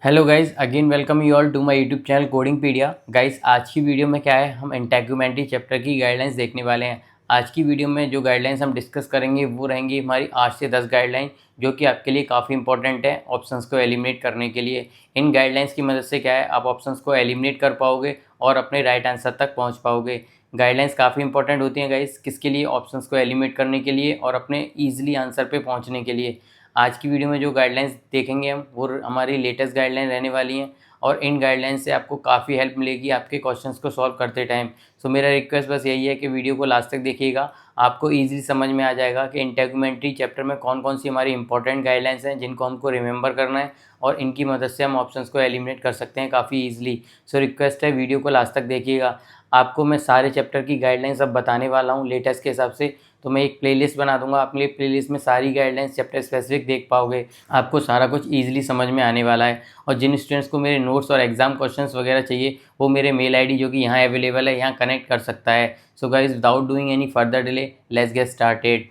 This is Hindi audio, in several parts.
Hello guys, again welcome you all to my YouTube channel Codingpedia. Guys, आज की वीडियो में क्या है, हम इंटेग्युमेंट्री चैप्टर की गाइडलाइंस देखने वाले हैं। आज की वीडियो में जो गाइडलाइंस हम डिस्कस करेंगे वो रहेंगी हमारी 8 से 10 गाइडलाइन, जो कि आपके लिए काफ़ी इंपॉर्टेंट है ऑप्शंस को एलिमिनेट करने के लिए। इन गाइडलाइंस की मदद से क्या है, आप ऑप्शंस को एलिमिनेट कर पाओगे और अपने राइट आंसर तक पहुँच पाओगे। गाइडलाइंस काफ़ी इंपॉर्टेंट होती हैं गाइस, किसके लिए, ऑप्शंस को एलिमिनेट करने के लिए और अपने ईजिली आंसर पे पहुँचने के लिए। आज की वीडियो में जो गाइडलाइंस देखेंगे हम वो हमारी लेटेस्ट गाइडलाइन रहने वाली हैं और इन गाइडलाइंस से आपको काफ़ी हेल्प मिलेगी आपके क्वेश्चंस को सॉल्व करते टाइम। सो मेरा रिक्वेस्ट बस यही है कि वीडियो को लास्ट तक देखिएगा, आपको ईजिली समझ में आ जाएगा कि इंटेग्युमेंट्री चैप्टर में कौन कौन सी हमारी इंपॉर्टेंट गाइडलाइंस हैं जिनको हमको रिमेंबर करना है और इनकी मदद से हम ऑप्शंस को एलिमिनेट कर सकते हैं काफ़ी ईजिली। सो रिक्वेस्ट है, वीडियो को लास्ट तक देखिएगा। आपको मैं सारे चैप्टर की गाइडलाइंस अब बताने वाला हूँ लेटेस्ट के हिसाब से। तो मैं एक प्लेलिस्ट बना दूंगा, अपने प्लेलिस्ट में सारी गाइडलाइंस चैप्टर स्पेसिफिक देख पाओगे। आपको सारा कुछ ईजिली समझ में आने वाला है। और जिन स्टूडेंट्स को मेरे नोट्स और एग्जाम क्वेश्चंस वगैरह चाहिए, वो मेरे मेल आईडी जो कि यहाँ अवेलेबल है, यहाँ कनेक्ट कर सकता है। So guys, without doing any further delay, let's get started.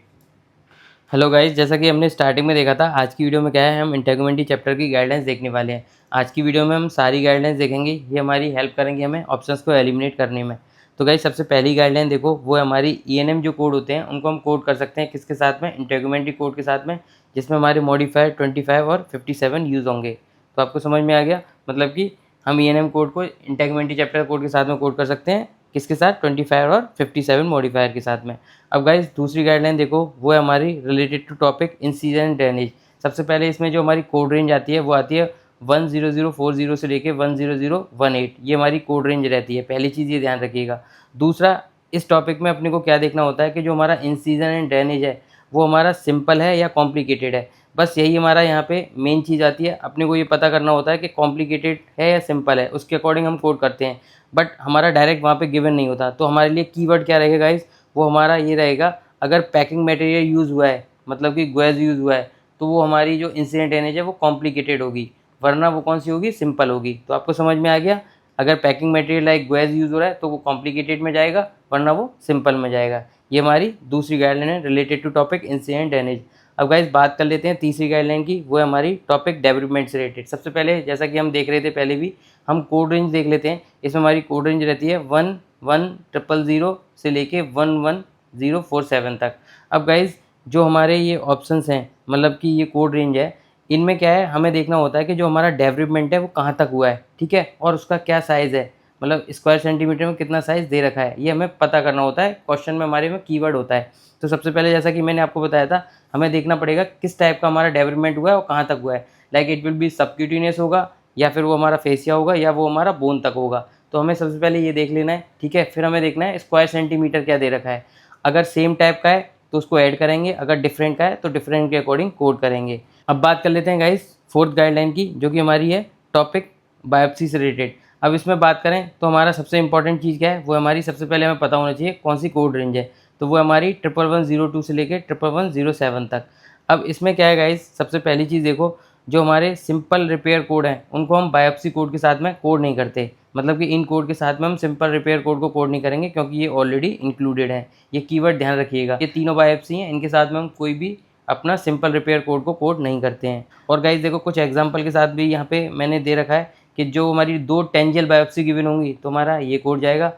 Hello guys, जैसा कि हमने स्टार्टिंग में देखा था, आज की वीडियो में क्या है, हम इंटेग्युमेंट्री चैप्टर की गाइडलाइंस देखने वाले हैं। आज की वीडियो में हम सारी गाइडलाइंस देखेंगे, ये हमारी हेल्प करेंगे हमें ऑप्शंस को एलिमिनेट करने में। तो गाइज, सबसे पहली गाइडलाइन देखो, वो हमारी ईएनएम जो कोड होते हैं उनको हम कोड कर सकते हैं किसके साथ में, इंटेग्युमेंट्री कोड के साथ में, जिसमें हमारे मॉडिफायर 25 और 57 यूज़ होंगे। तो आपको समझ में आ गया, मतलब कि हम ईएनएम कोड को इंटेग्युमेंट्री चैप्टर कोड के साथ में कोड कर सकते हैं किसके साथ, 25 और 57 मॉडिफायर के साथ में। अब गाइज, दूसरी गाइडलाइन देखो, वो है हमारी related to topic incision drainage. सबसे पहले इसमें जो हमारी कोड रेंज आती है वो आती है 10040 से लेके 10018, ये हमारी कोड रेंज रहती है। पहली चीज़ ये ध्यान रखिएगा। दूसरा, इस टॉपिक में अपने को क्या देखना होता है कि जो हमारा इंसीजन एंड ड्रेनेज है वो हमारा सिंपल है या कॉम्प्लिकेटेड है। बस यही हमारा यहाँ पे मेन चीज़ आती है। अपने को ये पता करना होता है कि कॉम्प्लिकेटेड है या सिंपल है, उसके अकॉर्डिंग हम कोड करते हैं। बट हमारा डायरेक्ट वहाँ पे गिवन नहीं होता। तो हमारे लिए कीवर्ड क्या रहेगा गाइस, वो हमारा ये रहेगा, अगर पैकिंग मटेरियल यूज़ हुआ है, मतलब कि ग्वेज यूज़ हुआ है, तो वो हमारी जो इंसिडेंट ड्रेनेज है वो कॉम्प्लिकेटेड होगी, वरना वो कौन सी होगी, सिंपल होगी। तो आपको समझ में आ गया, अगर पैकिंग मटेरियल लाइक ग्वेज यूज़ हो रहा है तो वो कॉम्प्लिकेटेड में जाएगा, वरना वो सिंपल में जाएगा। ये हमारी दूसरी गाइडलाइन है related to topic incident drainage. अब गाइस, बात कर लेते हैं तीसरी गाइडलाइन की, वो है हमारी टॉपिक डेवलपमेंट से रिलेटेड। सबसे पहले, जैसा कि हम देख रहे थे पहले भी, हम कोड रेंज देख लेते हैं। इसमें हमारी कोड रेंज रहती है 11000 से लेके 11047 तक। अब गाइज, जो हमारे ये ऑप्शंस हैं, मतलब कि ये कोड रेंज है, इनमें क्या है, हमें देखना होता है कि जो हमारा डेवलपमेंट है वो कहाँ तक हुआ है, ठीक है, और उसका क्या साइज़ है, मतलब स्क्वायर सेंटीमीटर में कितना साइज़ दे रखा है, ये हमें पता करना होता है। क्वेश्चन में हमारे में कीवर्ड होता है। तो सबसे पहले, जैसा कि मैंने आपको बताया था, हमें देखना पड़ेगा किस टाइप का हमारा डेवलपमेंट हुआ है और कहाँ तक हुआ है। Like it will B subcutaneous होगा, या फिर वो हमारा फेसिया होगा, या वो हमारा बोन तक होगा। तो हमें सबसे पहले ये देख लेना है, ठीक है। फिर हमें देखना है स्क्वायर सेंटीमीटर क्या दे रखा है। अगर सेम टाइप का है तो उसको ऐड करेंगे, अगर डिफरेंट का है तो डिफरेंट के अकॉर्डिंग कोड करेंगे। अब बात कर लेते हैं गाइस फोर्थ गाइडलाइन की, जो कि हमारी है टॉपिक बायोप्सी से रिलेटेड। अब इसमें बात करें तो हमारा सबसे इंपॉर्टेंट चीज़ क्या है, वो हमारी सबसे पहले हमें पता होना चाहिए कौन सी कोड रेंज है। तो वो हमारी 11102 से लेकर 11107 तक। अब इसमें क्या है गाइस, सबसे पहली चीज़ देखो, जो हमारे सिंपल रिपेयर कोड हैं उनको हम बायोप्सी कोड के साथ में कोड नहीं करते। मतलब कि इन कोड के साथ में हम सिंपल रिपेयर कोड को कोड नहीं करेंगे, क्योंकि ये ऑलरेडी इंक्लूडेड है। ये कीवर्ड ध्यान रखिएगा, ये तीनों बायोप्सी हैं, इनके साथ में हम कोई भी अपना सिंपल रिपेयर कोड को कोड नहीं करते हैं। और गाइस देखो, कुछ एग्जांपल के साथ भी यहाँ पे मैंने दे रखा है कि जो हमारी 2 टेंजियल बायोप्सी गिवन होंगी तो हमारा ये कोड जाएगा,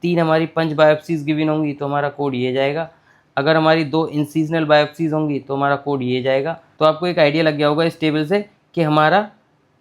3 हमारी पंच बायोप्सीज गिवन होंगी तो हमारा कोड ये जाएगा, अगर हमारी 2 इंसीजनल बायोप्सीज होंगी तो हमारा कोड ये जाएगा। तो आपको एक आइडिया लग गया होगा इस टेबल से कि हमारा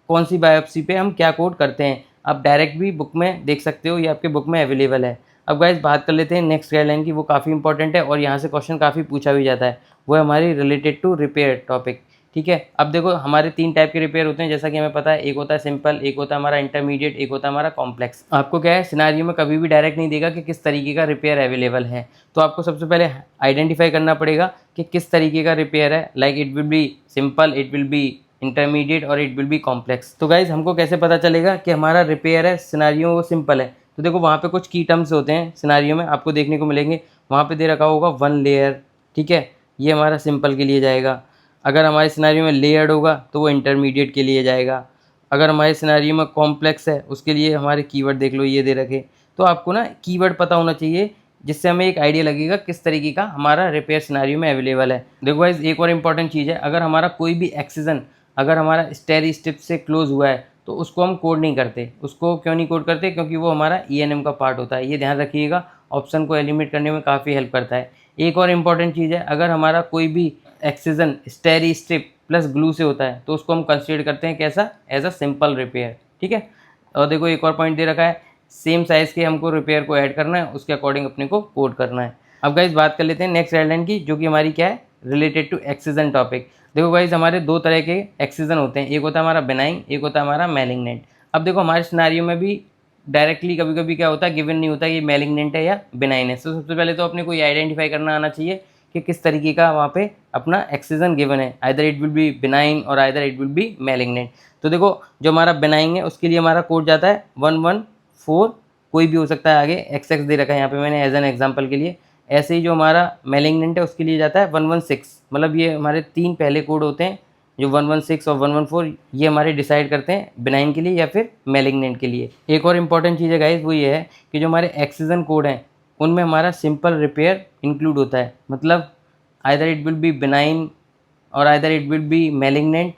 कौन सी बायोप्सी पे हम क्या कोड करते हैं। आप डायरेक्ट भी बुक में देख सकते हो, ये आपके बुक में अवेलेबल है। अब गाइस, बात कर लेते हैं नेक्स्ट गाइडलाइन की, वो काफ़ी इंपॉर्टेंट है और यहाँ से क्वेश्चन काफ़ी पूछा भी जाता है। वो है हमारी रिलेटेड टू रिपेयर टॉपिक, ठीक है। अब देखो, हमारे 3 टाइप के रिपेयर होते हैं, जैसा कि हमें पता है। एक होता है सिंपल, एक होता है हमारा इंटरमीडिएट, एक होता है हमारा कॉम्प्लेक्स। आपको क्या है, सिनारियो में कभी भी डायरेक्ट नहीं देगा कि किस तरीके का रिपेयर अवेलेबल है। तो आपको सबसे पहले आइडेंटिफाई करना पड़ेगा कि किस तरीके का रिपेयर है। Like it will B simple, it will B intermediate और इट विल बी कॉम्प्लेक्स। तो गाइज, हमको कैसे पता चलेगा कि हमारा रिपेयर है, सिनारियो वो सिंपल है। तो देखो, वहाँ पे कुछ की टर्म्स होते हैं सिनारियो में, आपको देखने को मिलेंगे। वहाँ पे दे रखा होगा 1 लेयर, ठीक है, ये हमारा सिंपल के लिए जाएगा। अगर हमारे सिनारियो में लेयर्ड होगा तो वो इंटरमीडिएट के लिए जाएगा। अगर हमारे सिनारियो में कॉम्प्लेक्स है, उसके लिए हमारे कीवर्ड देख लो, ये दे रखे। तो आपको ना कीवर्ड पता होना चाहिए, जिससे हमें एक आइडिया लगेगा किस तरीके का हमारा रिपेयर सिनारियो में अवेलेबल है। देखो गाइस, एक और इंपॉर्टेंट चीज़ है, अगर हमारा कोई भी एक्सीजन, अगर हमारा स्टेरी स्ट्रिप से क्लोज हुआ है तो उसको हम कोड नहीं करते। उसको क्यों नहीं कोड करते? क्योंकि वो हमारा ENM का पार्ट होता है। ये ध्यान रखिएगा, ऑप्शन को एलिमिनेट करने में काफ़ी हेल्प करता है। एक और इम्पॉर्टेंट चीज़ है, अगर हमारा कोई भी एक्सीजन स्टेरी स्ट्रिप प्लस ग्लू से होता है तो उसको हम कंसीडर करते हैं कैसा? As a simple repair. ठीक है। और देखो एक और पॉइंट दे रखा है, सेम साइज़ के हमको रिपेयर को ऐड करना है, उसके अकॉर्डिंग अपने को कोड करना है। अब गाइज बात कर लेते हैं नेक्स्ट गाइडलाइन की, जो कि हमारी क्या है? Related to excision topic. देखो गाइज हमारे दो तरह के एक्सीजन होते हैं, एक होता है हमारा बेनाइन, एक होता है हमारा मैलिग्नेंट। अब देखो हमारे सिनेरियो में भी डायरेक्टली कभी कभी क्या होता है, गिवन नहीं होता ये मैलिग्नेंट है या बेनाइन है। तो सबसे पहले तो अपने को ये आइडेंटिफाई करना आना चाहिए कि किस तरीके का वहाँ पे अपना एक्सीजन गिवन है, either it will be benign और either it will be malignant. तो देखो जो हमारा बेनाइन है उसके लिए हमारा कोड जाता है 114, कोई भी हो सकता है, आगे XX दे रखा है यहाँ पे मैंने एज एन एग्जाम्पल के लिए। ऐसे ही जो हमारा मैलिग्नेंट है उसके लिए जाता है 116। मतलब ये हमारे तीन पहले कोड होते हैं, जो 116 और 114, ये हमारे डिसाइड करते हैं बेनाइन के लिए या फिर मैलिग्नेंट के लिए। एक और इम्पॉर्टेंट चीज़ है गाइस, वो ये है कि जो हमारे एक्सीजन कोड हैं उनमें हमारा सिंपल रिपेयर इंक्लूड होता है। मतलब either it will be benign और either it will be malignant,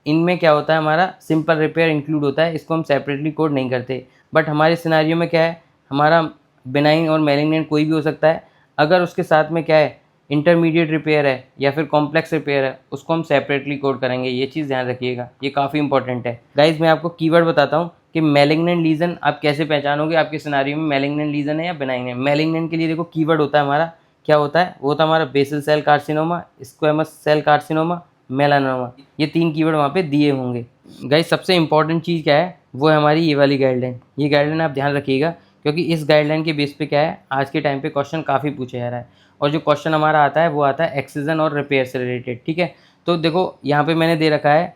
इनमें क्या होता है हमारा सिंपल रिपेयर इंक्लूड होता है, इसको हम सेपरेटली कोड नहीं करते। बट हमारे सिनारियो में क्या है, हमारा बेनाइन और मैलिग्नेंट कोई भी हो सकता है, अगर उसके साथ में क्या है इंटरमीडिएट रिपेयर है या फिर कॉम्प्लेक्स रिपेयर है, उसको हम सेपरेटली कोड करेंगे। ये चीज़ ध्यान रखिएगा, ये काफ़ी इंपॉर्टेंट है। गाइज मैं आपको कीवर्ड बताता हूँ कि मैलिग्नेंट लीजन आप कैसे पहचानोगे आपके सिनारियो में मैलिग्नेंट लीजन है या बेनाइन है। मैलिग्नेंट के लिए देखो कीवर्ड होता है हमारा, क्या होता है? वो होता है हमारा basal cell carcinoma, squamous cell carcinoma, melanoma. ये तीन कीवर्ड वहाँ पे दिए होंगे। गाइस सबसे इंपॉर्टेंट चीज़ क्या है, वो है हमारी ये वाली गाइडलाइन। ये गाइडलाइन आप ध्यान रखिएगा, क्योंकि इस गाइडलाइन के बेस पे क्या है, आज के टाइम पे क्वेश्चन काफ़ी पूछा जा रहा है। और जो क्वेश्चन हमारा आता है वो आता है एक्सीजन और रिपेयर से रिलेटेड। ठीक है। तो देखो यहाँ पे मैंने दे रखा है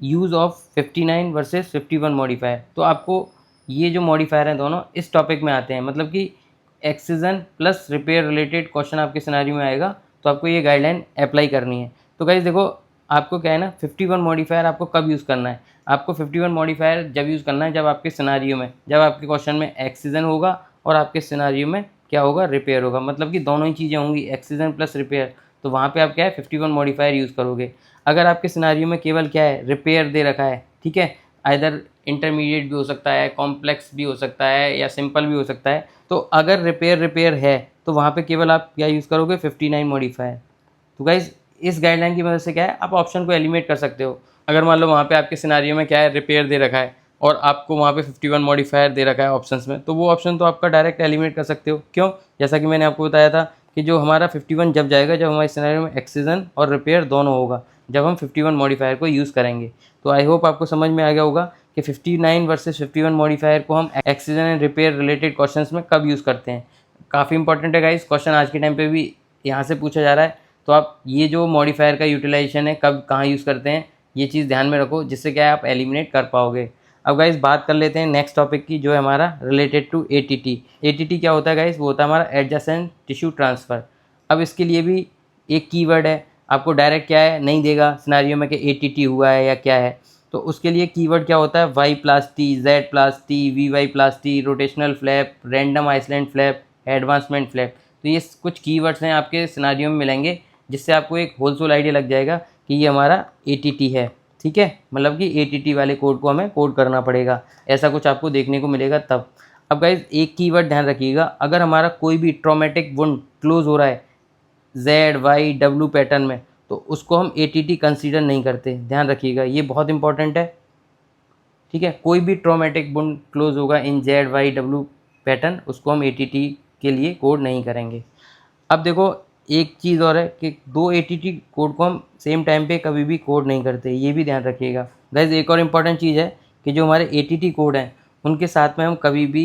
यूज़ ऑफ 59 वर्सेस 51 मॉडिफायर। तो आपको ये जो मॉडिफायर हैं दोनों इस टॉपिक में आते हैं, मतलब कि excision plus repair related question आपके सिनेरियो में आएगा, तो आपको ये गाइडलाइन अप्लाई करनी है। तो गाइस देखो आपको क्या है ना, 51 मॉडिफायर आपको कब यूज़ करना है? आपको 51 मॉडिफायर जब यूज़ करना है जब आपके सिनेरियो में, जब आपके क्वेश्चन में एक्सीजन होगा और आपके सिनेरियो में क्या होगा, रिपेयर होगा। मतलब कि दोनों ही चीज़ें होंगी, एक्सीजन प्लस रिपेयर। तो वहाँ पे आप क्या है 51 मॉडिफायर यूज़ करोगे। अगर आपके सिनेरियो में केवल क्या है रिपेयर दे रखा है, ठीक है, आइदर इंटरमीडिएट भी हो सकता है, कॉम्प्लेक्स भी हो सकता है या सिंपल भी हो सकता है, तो अगर रिपेयर है तो वहाँ पे केवल आप क्या यूज़ करोगे 59 मॉडिफायर। तो गाइज इस गाइडलाइन की मदद से क्या है, आप ऑप्शन को एलिमिनेट कर सकते हो। अगर मान लो वहाँ पे आपके सिनारियो में क्या है रिपेयर दे रखा है और आपको वहाँ पे 51 मॉडिफायर दे रखा है ऑप्शंस में, तो वो ऑप्शन तो आपका डायरेक्ट एलिमिनेट कर सकते हो। क्यों? जैसा कि मैंने आपको बताया था कि जो हमारा 51 जब जाएगा जब हमारे सिनारियो में एक्सीजन और रिपेयर दोनों होगा, जब हम 51 मॉडिफायर को यूज़ करेंगे। तो आई होप आपको समझ में आ गया होगा कि 59 वर्सेस 51 मॉडिफायर को हम excision and repair related questions में कब यूज़ करते हैं। काफ़ी इंपॉर्टेंट है गाइस, क्वेश्चन आज के टाइम पे भी यहाँ से पूछा जा रहा है। तो आप ये जो मॉडिफायर का यूटिलाइजेशन है कब कहाँ यूज़ करते हैं, ये चीज़ ध्यान में रखो, जिससे क्या है आप एलिमिनेट कर पाओगे। अब गाइस बात कर लेते हैं नेक्स्ट टॉपिक की, जो है हमारा रिलेटेड टू ATT। ATT क्या होता है गाइस? वो होता है हमारा एडजेसेंट टिश्यू ट्रांसफ़र। अब इसके लिए भी एक कीवर्ड है, आपको डायरेक्ट क्या है नहीं देगा सिनेरियो में कि ATT हुआ है या क्या है। तो उसके लिए कीवर्ड क्या होता है? Y+T, Z+T, VY+T, rotational flap, random island flap, advancement flap. तो ये कुछ कीवर्ड्स हैं आपके सिनेरियो में मिलेंगे, जिससे आपको एक होलसेल आइडिया लग जाएगा कि ये हमारा ATT है। ठीक है, मतलब कि ATT वाले कोड को हमें कोड करना पड़ेगा, ऐसा कुछ आपको देखने को मिलेगा तब। अब गाइज एक कीवर्ड ध्यान रखिएगा, अगर हमारा कोई भी ट्रॉमेटिक वुंड क्लोज हो रहा है ZYW पैटर्न में, तो उसको हम ATT कंसीडर नहीं करते। ध्यान रखिएगा, ये बहुत इंपॉर्टेंट है। ठीक है, कोई भी ट्रॉमेटिक वुंड क्लोज होगा इन ZYW पैटर्न, उसको हम ATT के लिए कोड नहीं करेंगे। अब देखो एक चीज़ और है कि दो ATT कोड को हम सेम टाइम पे कभी भी कोड नहीं करते, ये भी ध्यान रखिएगा। गाइस एक और इम्पॉर्टेंट चीज़ है कि जो हमारे ATT कोड हैं उनके साथ में हम कभी भी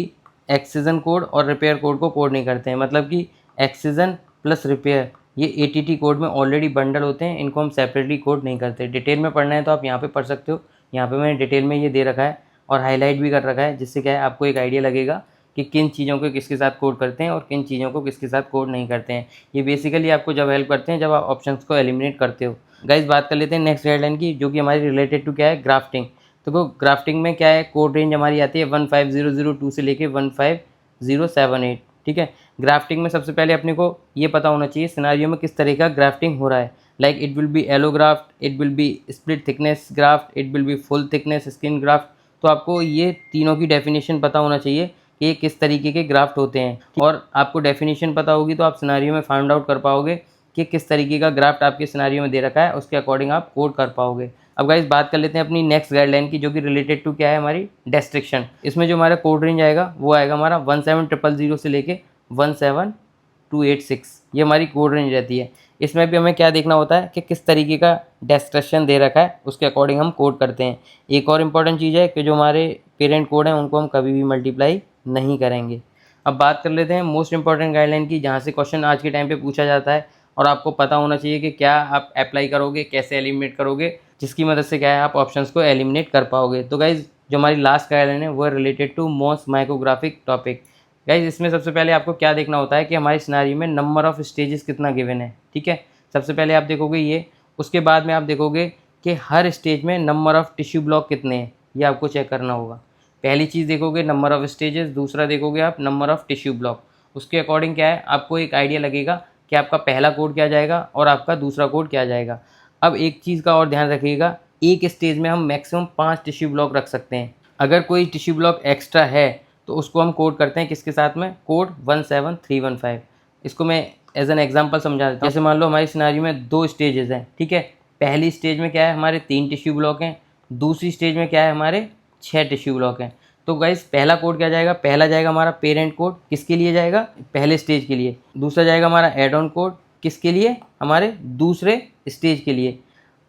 एक्सीजन कोड और रिपेयर कोड को कोड नहीं करते हैं। मतलब कि एक्सीजन प्लस रिपेयर ये ATT कोड में ऑलरेडी बंडल होते हैं, इनको हम सेपरेटली कोड नहीं करते। डिटेल में पढ़ना है तो आप यहाँ पे पढ़ सकते हो, यहाँ पे मैंने डिटेल में ये दे रखा है और हाईलाइट भी कर रखा है, जिससे क्या है आपको एक आइडिया लगेगा कि किन चीज़ों को किसके साथ कोड करते हैं और किन चीज़ों को किसके साथ कोड नहीं करते हैं। ये बेसिकली आपको जब हेल्प करते हैं जब आप ऑप्शंस को एलिमिनेट करते हो। गाइस बात कर लेते हैं नेक्स्ट गाइडलाइन की, जो कि हमारी रिलेटेड टू क्या है, ग्राफ्टिंग। तो ग्राफ्टिंग में क्या है, कोड रेंज हमारी आती है 15002 से लेके 15078। ठीक है, ग्राफ्टिंग में सबसे पहले अपने को ये पता होना चाहिए सिनेरियो में किस तरह का ग्राफ्टिंग हो रहा है। Like it will be allograft, it will be split thickness graft, it will be full thickness skin graft. तो आपको ये तीनों की डेफिनेशन पता होना चाहिए कि ये किस तरीके के ग्राफ्ट होते हैं, और आपको डेफिनेशन पता होगी तो आप सिनारियो में फाइंड आउट कर पाओगे कि किस तरीके का ग्राफ्ट आपके सिनारियो में दे रखा है, उसके अकॉर्डिंग आप कोड कर पाओगे। अब गाइस बात कर लेते हैं अपनी नेक्स्ट गाइडलाइन की, जो कि रिलेटेड टू क्या है, हमारी डिस्ट्रिक्शन। इसमें जो हमारा कोड रेंज आएगा वो आएगा हमारा 17000 से लेके 17286, ये हमारी कोड रेंज रहती है। इसमें भी हमें क्या देखना होता है कि किस तरीके का डिस्क्रिप्शन दे रखा है, उसके अकॉर्डिंग हम कोड करते हैं। एक और इम्पॉर्टेंट चीज़ है कि जो हमारे पेरेंट कोड हैं उनको हम कभी भी मल्टीप्लाई नहीं करेंगे। अब बात कर लेते हैं मोस्ट इंपॉर्टेंट गाइडलाइन की, जहाँ से क्वेश्चन आज के टाइम पे पूछा जाता है और आपको पता होना चाहिए कि क्या आप अप्लाई करोगे, कैसे एलिमिनेट करोगे, जिसकी मदद से क्या है आप ऑप्शंस को एलिमिनेट कर पाओगे। तो गाइज जो हमारी लास्ट गाइडलाइन है वो है related to most micrographic topic. Guys इसमें सबसे पहले आपको क्या देखना होता है कि हमारी सिनारियो में नंबर ऑफ स्टेजेस कितना गिवन है, ठीक है। सबसे पहले आप देखोगे ये, उसके बाद में आप देखोगे कि हर स्टेज में नंबर ऑफ टिश्यू ब्लॉक कितने हैं, ये आपको चेक करना होगा। पहली चीज़ देखोगे नंबर ऑफ स्टेजेस, दूसरा देखोगे आप नंबर ऑफ टिश्यू ब्लॉक। उसके अकॉर्डिंग क्या है आपको एक आइडिया लगेगा कि आपका पहला कोड क्या जाएगा और आपका दूसरा कोड क्या जाएगा। अब एक चीज़ का और ध्यान रखिएगा, एक स्टेज में हम मैक्सिमम 5 टिश्यू ब्लॉक रख सकते हैं। अगर कोई टिश्यू ब्लॉक एक्स्ट्रा है तो उसको हम कोड करते हैं किसके साथ में, कोड 17315। इसको मैं एज एन एग्जांपल समझा देता हूँ। जैसे मान लो हमारी सिनारियो में 2 स्टेजेस हैं, ठीक है। पहली स्टेज में क्या है हमारे 3 टिश्यू ब्लॉक हैं, दूसरी स्टेज में क्या है हमारे 6 टिश्यू ब्लॉक हैं। तो गाइस पहला कोड क्या जाएगा, पहला जाएगा हमारा पेरेंट कोड, किसके लिए जाएगा, पहले स्टेज के लिए। दूसरा जाएगा हमारा एड ऑन कोड, किसके लिए, हमारे दूसरे स्टेज के लिए।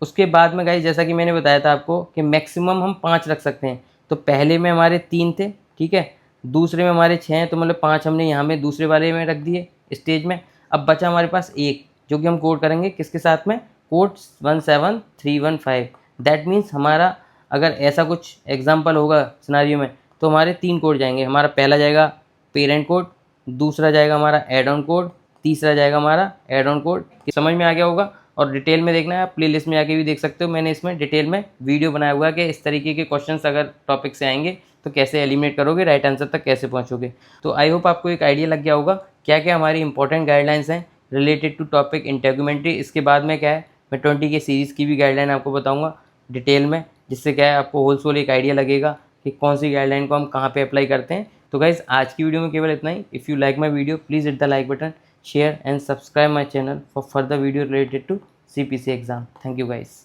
उसके बाद में गाइस जैसा कि मैंने बताया था आपको कि मैक्सिमम हम 5 रख सकते हैं। तो पहले में हमारे 3 थे, ठीक है, दूसरे में हमारे 6 हैं, तो मतलब 5 हमने यहाँ में दूसरे वाले में रख दिए स्टेज में। अब बचा हमारे पास एक, जो कि हम कोड करेंगे किसके साथ में, कोड 17315। दैट मीन्स हमारा अगर ऐसा कुछ एग्जाम्पल होगा सिनारियो में तो हमारे 3 कोड जाएंगे। हमारा पहला जाएगा पेरेंट कोड, दूसरा जाएगा हमारा एड ऑन कोड, तीसरा जाएगा हमारा एड ऑन कोड। समझ में आ गया होगा। और डिटेल में देखना है आप प्लेलिस्ट में जाके भी देख सकते हो, मैंने इसमें डिटेल में वीडियो बनाया हुआ है कि इस तरीके के क्वेश्चंस अगर टॉपिक से आएंगे तो कैसे एलिमिनेट करोगे, राइट आंसर तक कैसे पहुंचोगे। तो आई होप आपको एक आइडिया लग गया होगा क्या क्या हमारी इंपॉर्टेंट गाइडलाइंस हैं रिलेटेड टू टॉपिक इंटेग्यूमेंट्री। इसके बाद में क्या है मैं 20 के सीरीज़ की भी गाइडलाइन आपको बताऊँगा डिटेल में, जिससे क्या है आपको होलसेल एक आइडिया लगेगा कि कौन सी गाइडलाइन को हम कहाँ पे अप्लाई करते हैं। तो गाइज़ आज की वीडियो में केवल इतना ही। If you like my video please hit the like button, share and subscribe my channel for further video related to CPC exam. Thank you guys.